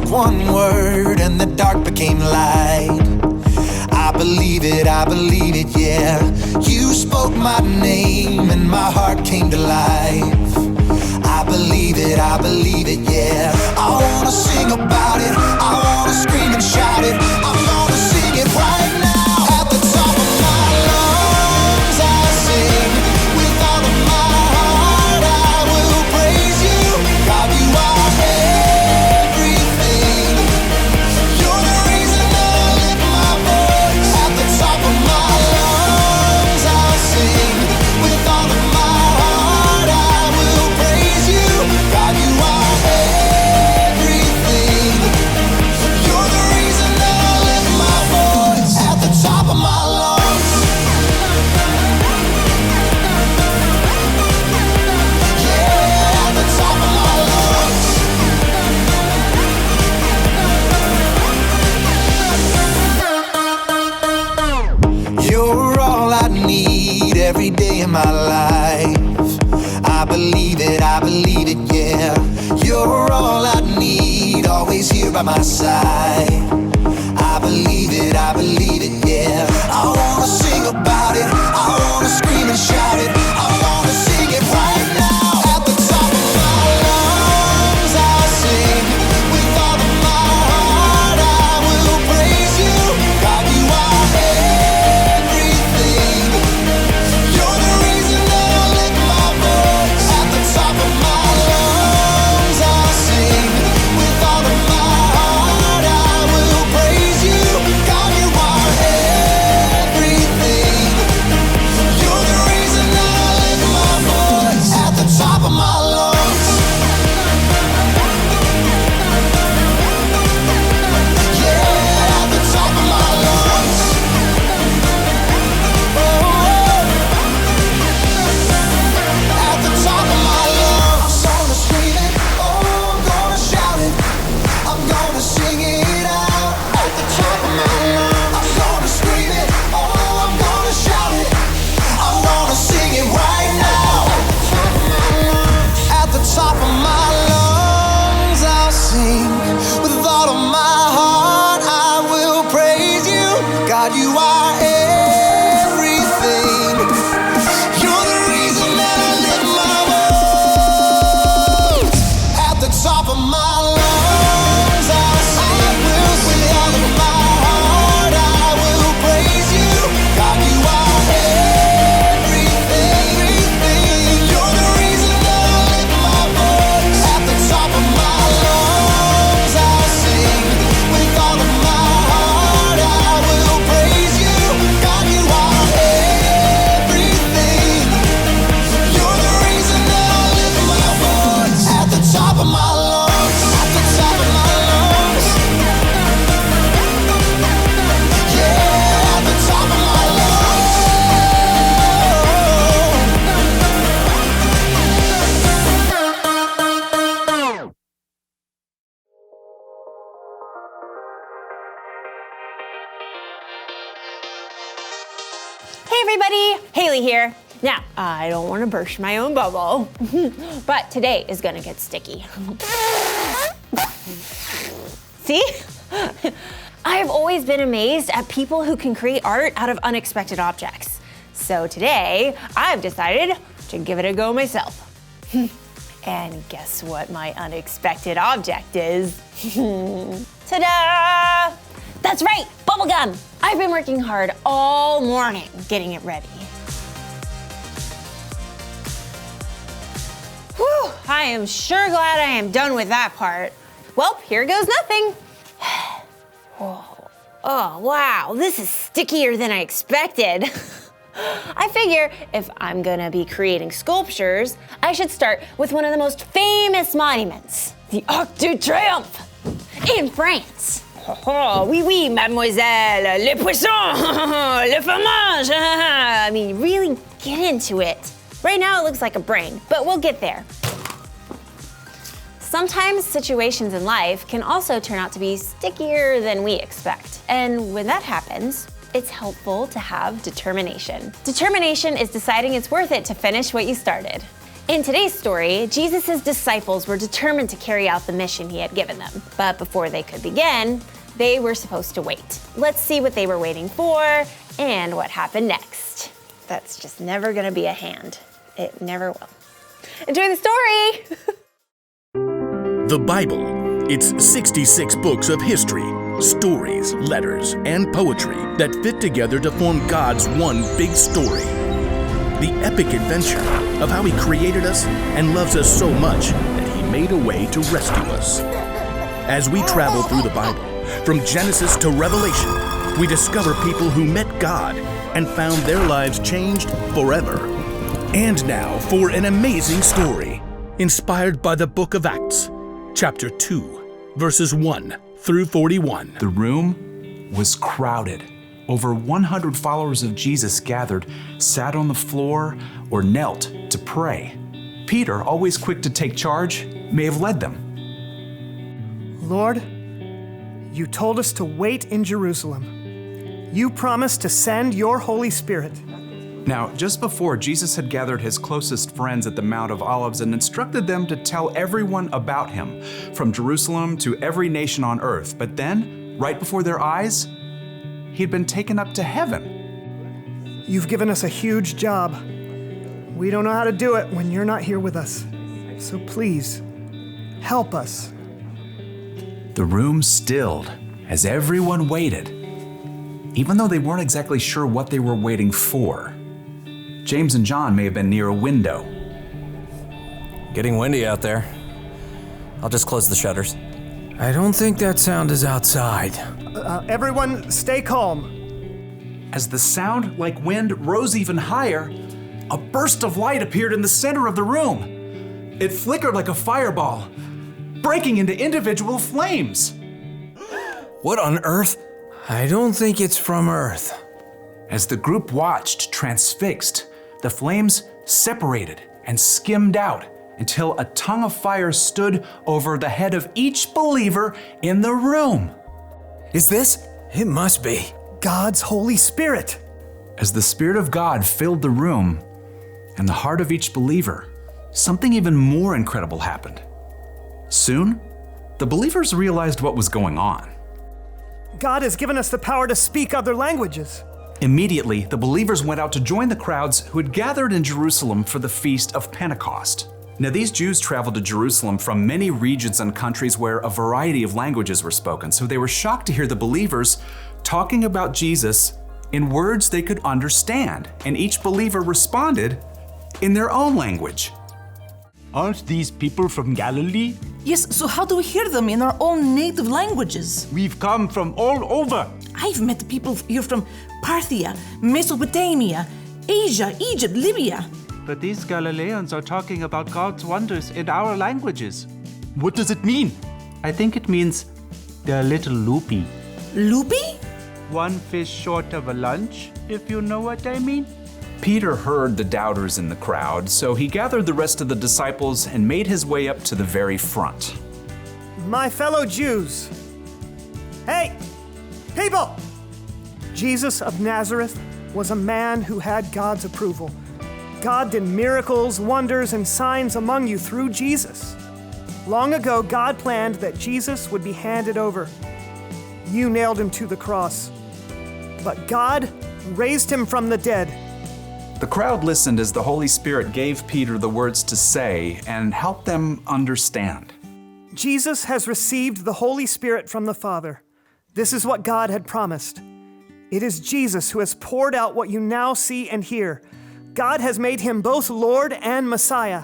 spoke one word and the dark became light. I believe it, yeah. You spoke my name and my heart came to life. I believe it, yeah. I wanna sing about it, I wanna scream and shout it. I'm gonna sing it right now. At the top of my lungs I sing. With all of my heart I will praise you. God, you are everything. You're the reason I lift my voice. At the top of my lungs I'll sing. With all of my heart I will praise you. God, you are everything. You're the reason I lift my voice. At the top of my lungs. Yeah, at the top of my lungs. You're all I need every day of my life. I believe it, yeah. You're all I need, always here by my side. I believe it, yeah. I wanna sing about it, I wanna scream and shout it. I wanna sing it right now. At the top of my lungs I'll sing. With all of my heart I will praise you. God, you are everything. You're the reason I lift my voice. At the top of my lungs I'll sing. With all of my heart I will praise you. God, you are everything. You're the reason I lift my voice. At the top of my lungs. Yeah, at the top of my lungs. At the top of my lungs. I'm gonna scream it, oh, I'm gonna shout it. I'm gonna sing it out. At the top of my lungs. I'm gonna scream it, oh, I'm gonna shout it. I'm gonna sing it right now. At the top of my lungs I'll sing. With all of my heart I will praise you. God, you are everything. You're the reason that I lift my voice. At the top of my lungs I'll sing. With all of my heart I will praise you. God, you are everything. You're the reason that I lift my voice. At the top of my lungs I'll sing. With all of my heart I will praise you. God, you are everything. You're the reason that I lift my voice. At the top of my lungs. At the top of my lungs. Yeah, at the top of my lungs. Hey everybody, Haley here. Now, I don't want to burst my own bubble, but today is gonna get sticky. See? I've always been amazed at people who can create art out of unexpected objects. So today, I've decided to give it a go myself. And guess what my unexpected object is? Ta-da! That's right, bubblegum! I've been working hard all morning getting it ready. Whew, I am sure glad I am done with that part. Well, here goes nothing. Oh, wow, this is stickier than I expected. I figure if I'm gonna be creating sculptures, I should start with one of the most famous monuments, the Arc de Triomphe in France. Oh, oui, oui, mademoiselle, le poisson, le fromage. I mean, really get into it. Right now it looks like a brain, but we'll get there. Sometimes situations in life can also turn out to be stickier than we expect. And when that happens, it's helpful to have determination. Determination is deciding it's worth it to finish what you started. In today's story, Jesus' disciples were determined to carry out the mission he had given them. But before they could begin, they were supposed to wait. Let's see what they were waiting for and what happened next. That's just never gonna be a hand. It never will. Enjoy the story! The Bible. It's 66 books of history, stories, letters, and poetry that fit together to form God's one big story. The epic adventure of how He created us and loves us so much that He made a way to rescue us. As we travel through the Bible, from Genesis to Revelation, we discover people who met God and found their lives changed forever. And now for an amazing story, inspired by the book of Acts, chapter 2, verses 1 through 41. The room was crowded. Over 100 followers of Jesus gathered, sat on the floor, or knelt to pray. Peter, always quick to take charge, may have led them. Lord, you told us to wait in Jerusalem. You promised to send your Holy Spirit. Now, just before, Jesus had gathered his closest friends at the Mount of Olives and instructed them to tell everyone about him, from Jerusalem to every nation on earth. But then, right before their eyes, he'd been taken up to heaven. You've given us a huge job. We don't know how to do it when you're not here with us. So please, help us. The room stilled as everyone waited, even though they weren't exactly sure what they were waiting for. James and John may have been near a window. Getting windy out there. I'll just close the shutters. I don't think that sound is outside. Everyone, stay calm. As the sound, like wind, rose even higher, a burst of light appeared in the center of the room. It flickered like a fireball, breaking into individual flames. What on earth? I don't think it's from Earth. As the group watched, transfixed, the flames separated and skimmed out until a tongue of fire stood over the head of each believer in the room. Is this? It must be. God's Holy Spirit. As the Spirit of God filled the room and the heart of each believer, something even more incredible happened. Soon, the believers realized what was going on. God has given us the power to speak other languages. Immediately, the believers went out to join the crowds who had gathered in Jerusalem for the Feast of Pentecost. Now, these Jews traveled to Jerusalem from many regions and countries where a variety of languages were spoken, so they were shocked to hear the believers talking about Jesus in words they could understand, and each believer responded in their own language. Aren't these people from Galilee? Yes, so how do we hear them in our own native languages? We've come from all over. I've met people here from Parthia, Mesopotamia, Asia, Egypt, Libya. But these Galileans are talking about God's wonders in our languages. What does it mean? I think it means they're a little loopy. Loopy? One fish short of a lunch, if you know what I mean. Peter heard the doubters in the crowd, so he gathered the rest of the disciples and made his way up to the very front. My fellow Jews. Hey, people! Jesus of Nazareth was a man who had God's approval. God did miracles, wonders, and signs among you through Jesus. Long ago, God planned that Jesus would be handed over. You nailed him to the cross. But God raised him from the dead. The crowd listened as the Holy Spirit gave Peter the words to say and helped them understand. Jesus has received the Holy Spirit from the Father. This is what God had promised. It is Jesus who has poured out what you now see and hear. God has made him both Lord and Messiah.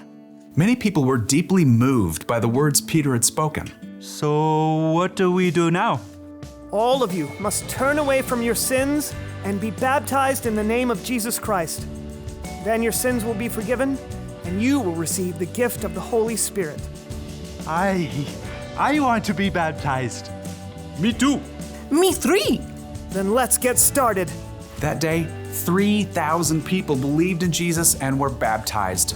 Many people were deeply moved by the words Peter had spoken. So what do we do now? All of you must turn away from your sins and be baptized in the name of Jesus Christ. Then your sins will be forgiven, and you will receive the gift of the Holy Spirit. I want to be baptized. Me too. Me 3. Then let's get started. That day, 3,000 people believed in Jesus and were baptized.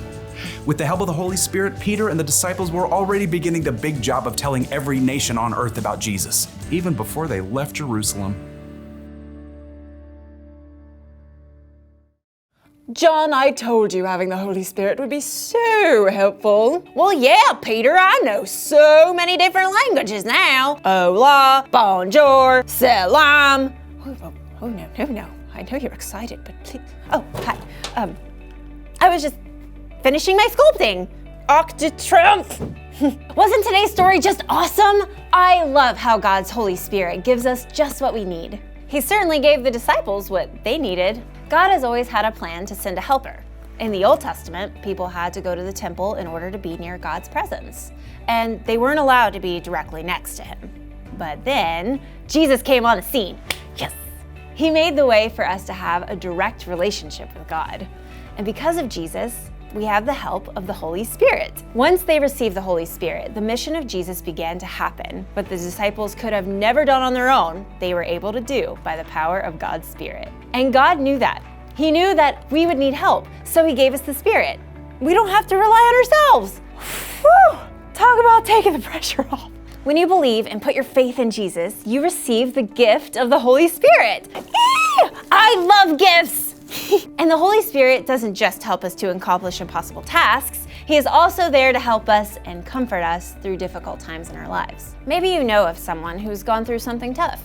With the help of the Holy Spirit, Peter and the disciples were already beginning the big job of telling every nation on earth about Jesus, even before they left Jerusalem. John, I told you having the Holy Spirit would be so helpful. Well, yeah, Peter, I know so many different languages now. Hola, bonjour, salam. Oh, no. I know you're excited, but please. Oh, hi. I was just finishing my sculpting. Arc de Triomphe. Wasn't today's story just awesome? I love how God's Holy Spirit gives us just what we need. He certainly gave the disciples what they needed. God has always had a plan to send a helper. In the Old Testament, people had to go to the temple in order to be near God's presence, and they weren't allowed to be directly next to him. But then, Jesus came on the scene. Yes! He made the way for us to have a direct relationship with God. And because of Jesus, we have the help of the Holy Spirit. Once they received the Holy Spirit, the mission of Jesus began to happen. What the disciples could have never done on their own, they were able to do by the power of God's Spirit. And God knew that. He knew that we would need help, so he gave us the Spirit. We don't have to rely on ourselves. Whew! Talk about taking the pressure off. When you believe and put your faith in Jesus, you receive the gift of the Holy Spirit. I love gifts! And the Holy Spirit doesn't just help us to accomplish impossible tasks, he is also there to help us and comfort us through difficult times in our lives. Maybe you know of someone who's gone through something tough,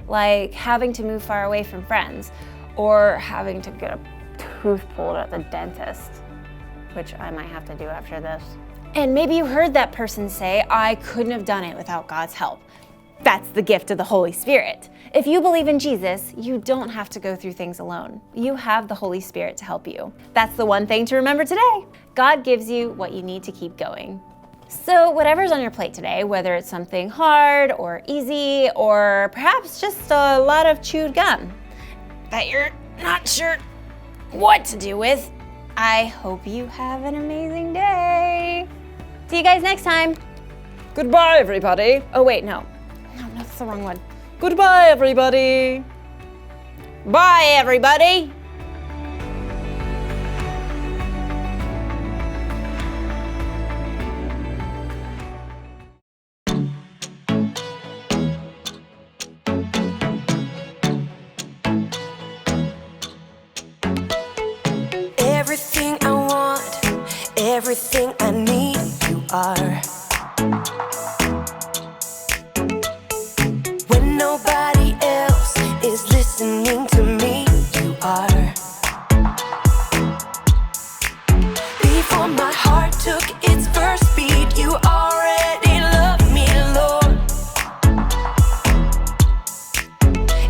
like having to move far away from friends, or having to get a tooth pulled at the dentist, which I might have to do after this. And maybe you heard that person say, I couldn't have done it without God's help. That's the gift of the Holy Spirit. If you believe in Jesus, you don't have to go through things alone. You have the Holy Spirit to help you. That's the one thing to remember today. God gives you what you need to keep going. So whatever's on your plate today, whether it's something hard or easy, or perhaps just a lot of chewed gum that you're not sure what to do with, I hope you have an amazing day. See you guys next time. Goodbye, everybody. Oh, wait, no, that's the wrong one. Goodbye, everybody. Bye, everybody. Everything I want, everything I need, you are. When nobody else is listening to me, you are. Before my heart took its first beat, you already loved me, Lord.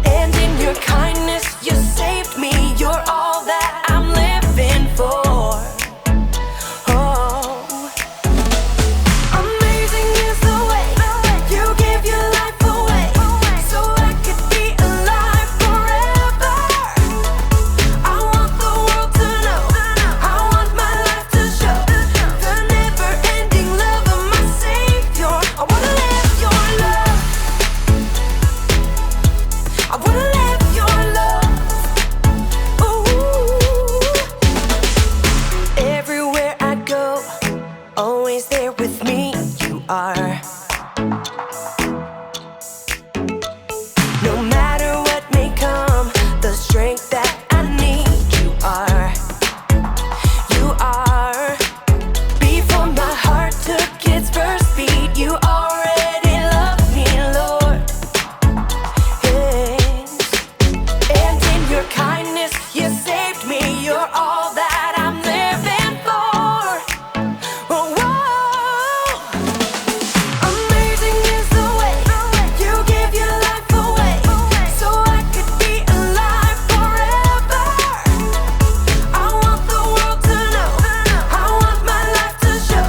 And in your kindness, you saved me. You're all that I'm living for. Oh, amazing is the way you give your life away, so I could be alive forever. I want the world to know, I want my life to show the never-ending love of my Savior. I wanna live your love, I wanna live your love. Everywhere I go, always there with me, you are. No matter what may come, the strength that I need, you are. You are. Before my heart took its first beat, you already loved me, Lord. Yes. And in your kindness, you saved me. You're all that I'm living for. Oh, whoa. Amazing is the way you give your life away, so I could be alive forever. I want the world to know, I want my life to show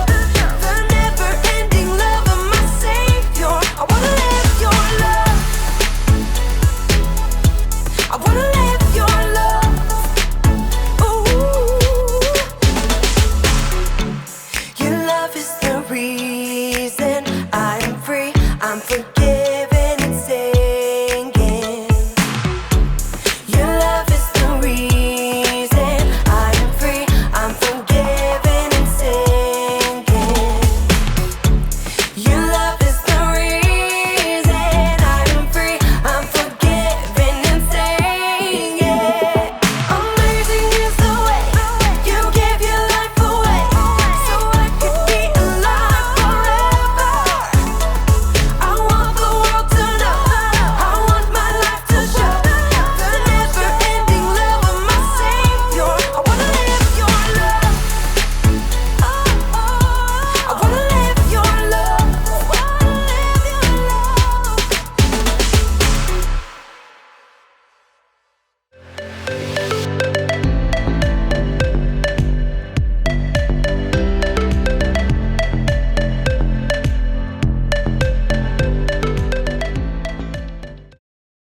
the never-ending love of my Savior. I wanna live your love, I wanna live your love. Ooh, your love is the reason I am free, I'm forgiven and saved.